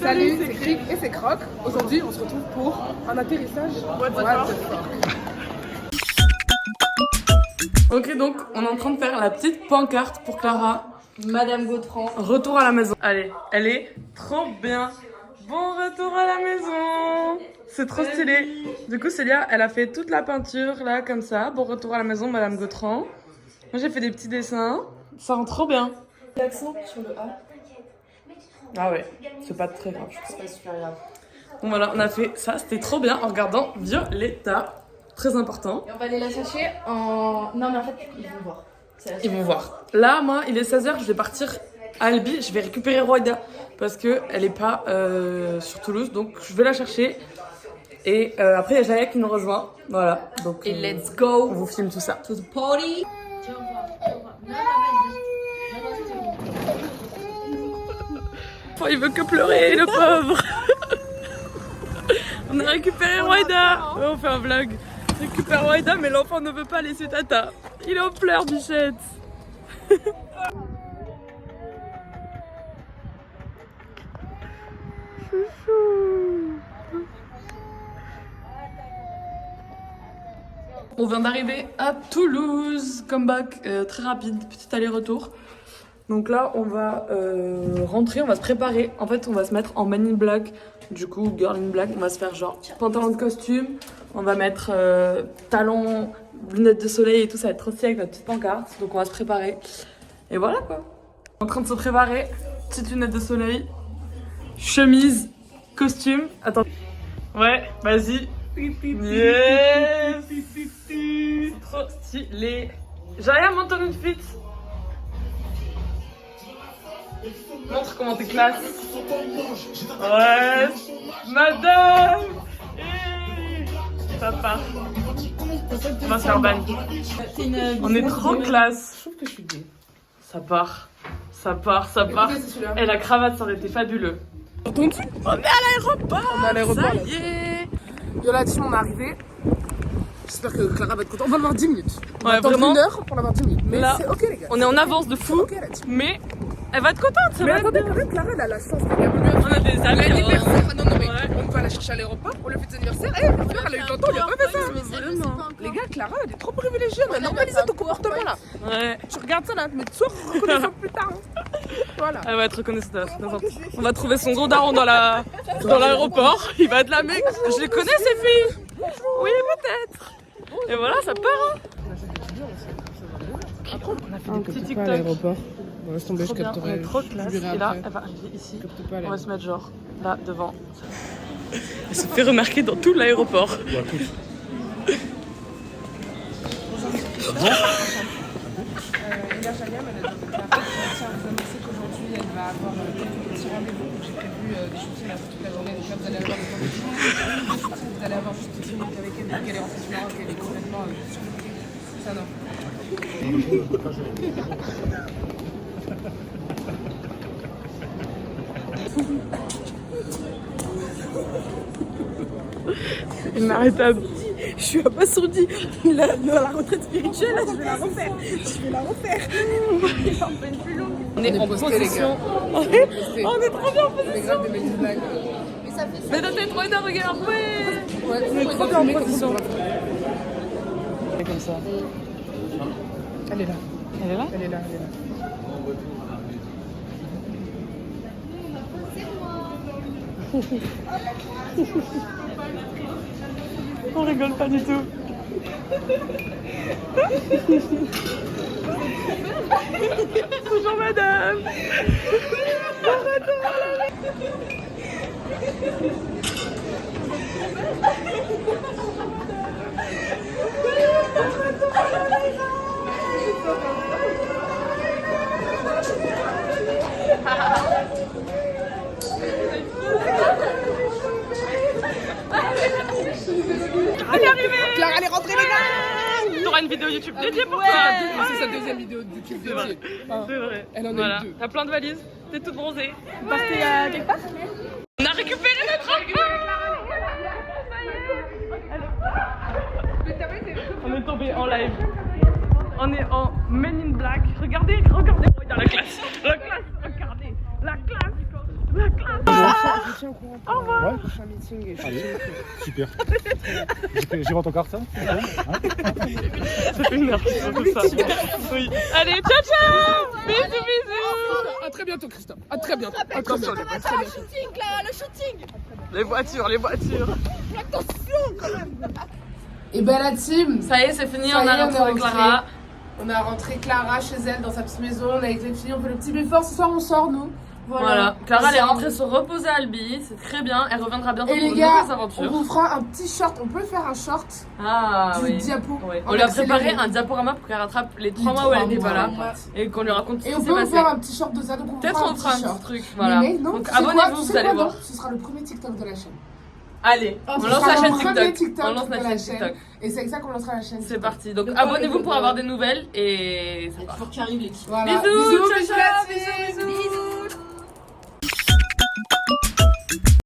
Salut, c'est Cric et c'est Croc. Aujourd'hui, on se retrouve pour un atterrissage. What the fuck. Ok, donc on est en train de faire la petite pancarte pour Clara. Madame Gautran. Retour à la maison. Allez, elle est trop bien. Bon retour à la maison. C'est trop stylé. Du coup, Célia, elle a fait toute la peinture là, comme ça. Bon retour à la maison, Madame Gautran. Moi, j'ai fait des petits dessins. Ça rend trop bien. L'accent sur le A. Ah ouais, c'est pas très grave. C'est pas super grave. Bon voilà, on a fait ça. C'était trop bien en regardant Violetta. Très important. Et on va aller la chercher en... Non mais en fait, ils vont voir. Ils vont voir. Là, moi, il est 16h, je vais partir à Albi. Je vais récupérer Roida parce qu'elle est pas sur Toulouse. Donc, je vais la chercher. Et après, il y a Jaya qui nous rejoint. Voilà. Donc, Et let's go. On vous filme tout ça. To the party. Oh, il veut que pleurer, le pauvre. On a récupéré Roida. Ouais, on fait un vlog. On récupère Roida, mais l'enfant ne veut pas laisser Tata. Il est en pleurs, Bichette. On vient d'arriver à Toulouse, comeback très rapide, petit aller-retour. Donc là, on va rentrer, on va se préparer. En fait, on va se mettre en Man in Black, du coup, Girl in Black. On va se faire genre pantalon de costume, on va mettre talons, lunettes de soleil et tout, ça va être trop stylé avec notre petite pancarte. Donc on va se préparer. Et voilà quoi. En train de se préparer, petite lunette de soleil, chemise, costume. Attends. Ouais, vas-y. Yes. Trop stylé. Jaya, monte ton outfit. Montre comment t'es classe. Ouais, madame. Ça part. On va se faire ban. On est trop classe. Je trouve que je suis gay. Ça part. Ça part, ça part. Et la cravate, ça aurait été fabuleux. Entendu ? On est à l'aéroport. On est à l'aéroport, Ça là. y est. Yola, on est arrivé. J'espère que Clara va être contente. On va avoir 10 minutes. On Ouais, va attendre vraiment. 1 heure pour avoir 10 minutes. Mais Là, c'est ok, les gars. On est en avance de fou. Ok, là-dessus. Mais elle va être contente. Ça Mais va être attendez, bien. quand même, Clara, elle a la chance. Regarde, On a des amis. l'anniversaire. Ah non, non, mais Ouais. on va la chercher à l'aéroport. On lui fait ses anniversaires. Eh, mon frère, elle a eu longtemps, il a pas fait ça. Les gars, Clara, elle est trop privilégiée. On a normalisé ton comportement là. Ouais. Tu regardes ça là, mais tu sois reconnaissant plus tard. Voilà. Elle va être reconnaissante. On va trouver son gros daron dans l'aéroport. Il va être là, mec. Je les connais ces filles. Oui, peut-être. Et voilà, ça part. Hein. On a fait un petit TikTok. On laisse tomber, je Trop bien, on capterai. est trop classe. Je verrai Et là, après. elle va arriver ici. Je capte pas, On va se mettre genre là devant. Elle se fait remarquer dans tout l'aéroport. Et là, Jaliam, elle a dit à tiens, vous annoncez qu'aujourd'hui, elle va avoir quelques petits rendez-vous. Donc, j'ai prévu des shootings toute la journée. Donc là, vous allez avoir des rendez-vous. Vous allez avoir juste 10 minutes avec elle. Donc, elle est rentrée sur Maroc, elle est complètement surprise. Ça, non. Inarrêtable. Je suis abasourdie. La retraite spirituelle, là, je vais la refaire. On est en postés, les position. gars. On est trop bien en On est grave des belles blagues. Mais dans cette Roida, regarde, ouais. Ouais, On est trop bien en position. Comme ça. Elle est là. Elle est là? Elle est là, elle est là. On rigole pas du tout. Bonjour madame. Elle est arrivée. Clara, elle est rentrée, les gars. T'auras une vidéo YouTube dédiée pour toi. C'est sa deuxième vidéo de YouTube dédiée. C'est vrai. Elle en a Voilà. eu 2. T'as plein de valises. T'es toute bronzée. Vous partez à quelque part? On a récupéré notre enfant. On est tombé en live. On est en Men in Black. Regardez, regardez. Regarde la classe. La classe. Regardez. La classe. La classe. Je tiens au courant pour le prochain meeting et je Allez. suis Super. J'ai votre carte, ça Ça fait une heure que ça. Oui. Allez, ciao ciao. Bisous bisous. À très bientôt, Christophe. À très bientôt. Attention les voitures. Shooting là, le shooting. Les voitures, les voitures. Et ben la team, Ça y est, c'est fini, Ça on y a est, rentré on est Clara. on a rentré Clara chez elle dans sa petite maison, on a avec les filles, on fait le petit beffort. Ce soir on sort nous. Voilà. Clara elle est rentrée se reposer à Albi, c'est très bien. Elle reviendra bientôt Et pour les de gars, nouvelles on aventures. vous fera un petit short, on peut faire un short Ah du oui. diapo. Ouais. en On lui a préparé accéléré. un diaporama pour qu'elle rattrape les 3 Les mois où elle 3 était pas là mois. et qu'on lui raconte ce Et qui on s'est peut vous passé. faire un petit short de ça, donc on Peut-être on fera un petit petit short. truc, voilà. Mais non, Donc tu sais quoi, abonnez-vous, tu vous sais allez quoi, voir. non Ce sera le premier TikTok de la chaîne. Allez, on Ce lance sera la le chaîne premier TikTok. On lance de la chaîne TikTok. Et c'est avec ça qu'on lancera la chaîne. C'est parti. Donc abonnez-vous pour avoir des nouvelles et ça part. Faut qu'il arrive l'équipe. Voilà. Bisous, ciao, bisous ciao, la team. bisous, bisous.